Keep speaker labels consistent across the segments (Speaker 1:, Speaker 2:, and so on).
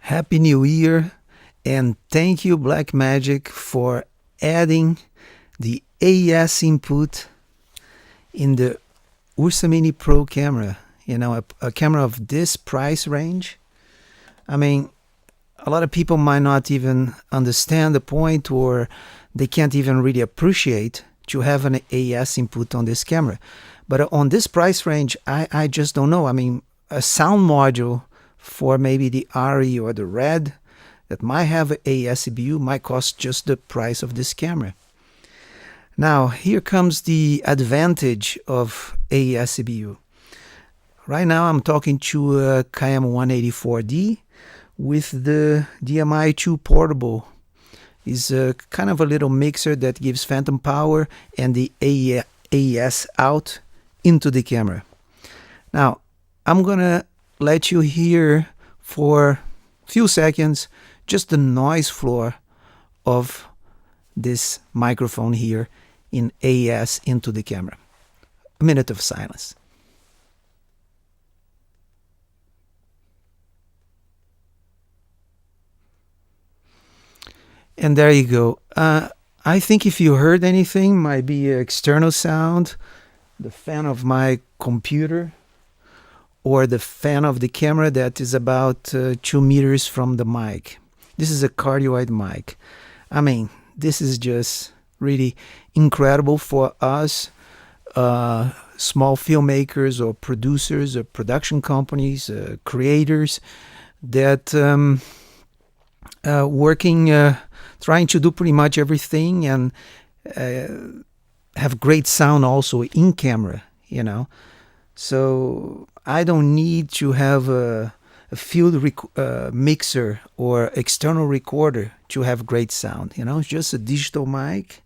Speaker 1: Happy New Year, and thank you Blackmagic for adding the AES input in the Ursa Mini Pro camera. You know, a camera of this price range. I mean, a lot of people might not even understand the point, or they can't even really appreciate to have an AES input on this camera. But on this price range, I just don't know. I mean, a sound module for maybe the RE or the Red that might have an AES CBU might cost just the price of this camera. Now, here comes the advantage of AES CBU. Right now, I'm talking to a KM184D with the DMI2 portable. Is a kind of a little mixer that gives phantom power and the AES out into the camera. Now, I'm gonna let you hear for a few seconds just the noise floor of this microphone here in AES into the camera. A minute of silence. And there you go. I think if you heard anything, might be external sound, the fan of my computer, or the fan of the camera that is about 2 meters from the mic. This is a cardioid mic. I mean, this is just really incredible for us, small filmmakers or producers or production companies, creators that working, trying to do pretty much everything and have great sound also in camera, you know. So I don't need to have a field mixer or external recorder to have great sound, you know. It's just a digital mic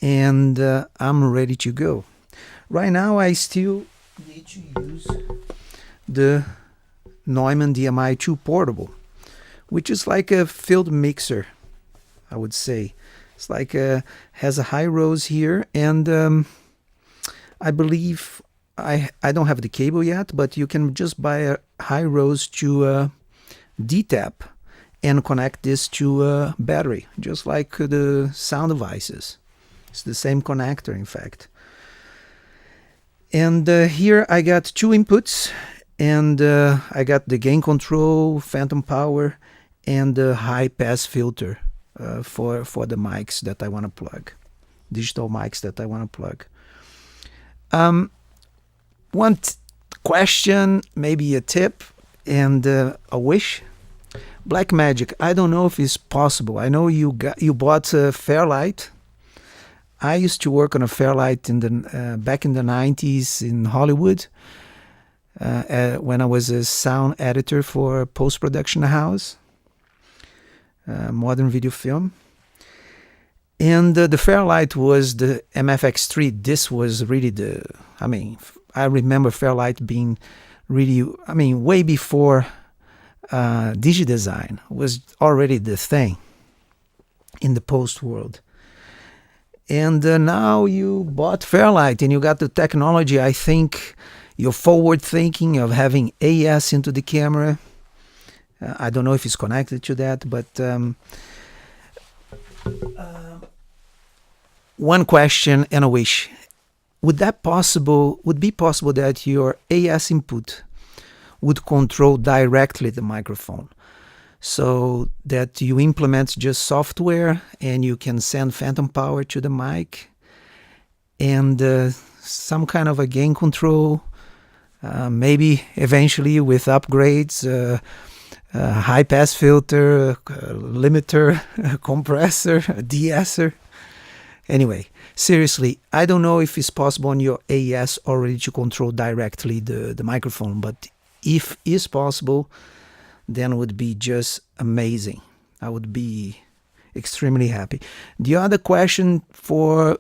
Speaker 1: and I'm ready to go. Right now I still need to use the NEUMANN DMI2 portable, which is like a field mixer, I would say. It's like has a high rose here, and I believe I don't have the cable yet, but you can just buy a high rose to D-tap and connect this to a battery, just like the sound devices. It's the same connector, in fact. And here I got two inputs, and I got the gain control, phantom power, and the high pass filter for the mics that I want to plug, digital mics that I want to plug. One question, maybe a tip, and a wish. Blackmagic, I don't know if it's possible. I know you bought a Fairlight. I used to work on a Fairlight in the back in the 90s in Hollywood when I was a sound editor for a post-production house. Modern video film, and the Fairlight was the MFX3. This was really I remember Fairlight being really, way before DigiDesign was already the thing in the post world. And now you bought Fairlight and you got the technology. I think you're forward thinking of having AES into the camera. I don't know if it's connected to that, but one question and a wish. Would be possible that your AES input would control directly the microphone, so that you implement just software and you can send phantom power to the mic and some kind of a gain control, maybe eventually with upgrades, high pass filter, limiter, compressor, de-esser. Anyway, seriously, I don't know if it's possible on your AES already to control directly the microphone, but if it's possible, then it would be just amazing. I would be extremely happy. The other question for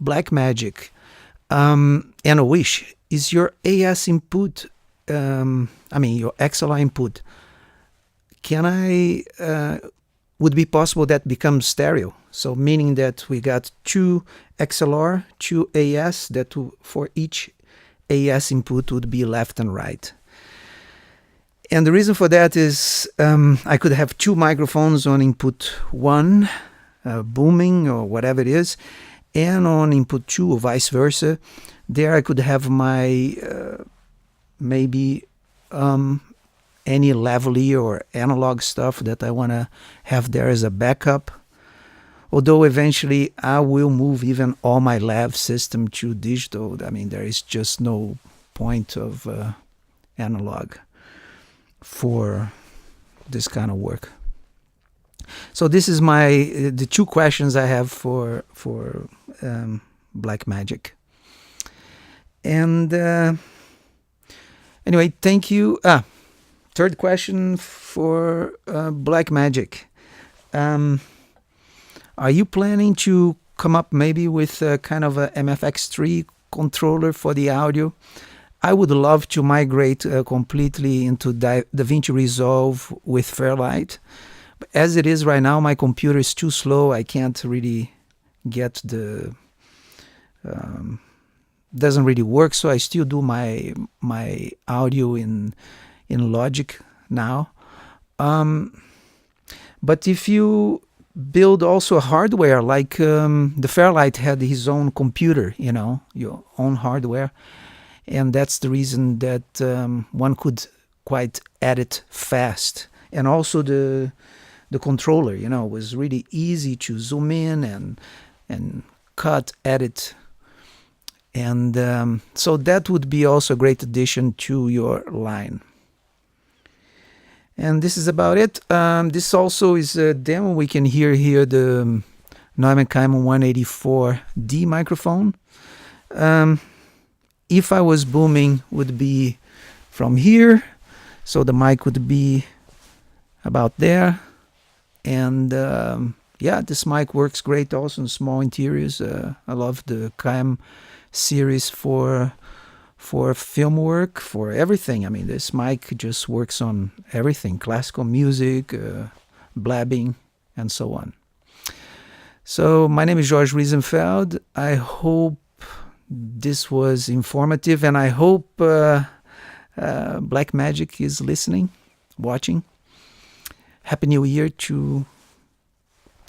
Speaker 1: Blackmagic, and a wish, is your AES input, your XLR input, would be possible that becomes stereo? So meaning that we got two XLR, two AES, that for each AES input would be left and right. And the reason for that is I could have two microphones on input 1, booming or whatever it is, and on input 2 or vice versa. There I could have my maybe any lavalier or analog stuff that I want to have there as a backup. Although eventually I will move even all my lav system to digital. I mean, there is just no point of analog for this kind of work. So this is the two questions I have for Blackmagic. And anyway, thank you. Third question for Blackmagic. Are you planning to come up maybe with a kind of a MFX3 controller for the audio? I would love to migrate completely into DaVinci Resolve with Fairlight. But as it is right now, my computer is too slow. I can't really get doesn't really work. So I still do my audio in Logic now. But if you build also hardware, like the Fairlight had his own computer, your own hardware. And that's the reason that one could quite edit fast. And also the controller, was really easy to zoom in and cut, edit. And so that would be also a great addition to your line. And this is about it. This also is a demo. We can hear here the Neumann 184D microphone. If I was booming, would be from here, so the mic would be about there. And yeah, this mic works great also in small interiors. I love the KM series for film work, for everything. I mean, this mic just works on everything: classical music, blabbing, and so on. So my name is George Riesenfeld. I hope this was informative, and I hope Blackmagic is listening, watching. Happy New Year to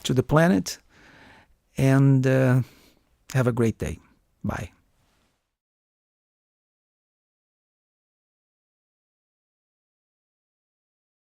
Speaker 1: the planet, and have a great day. Bye.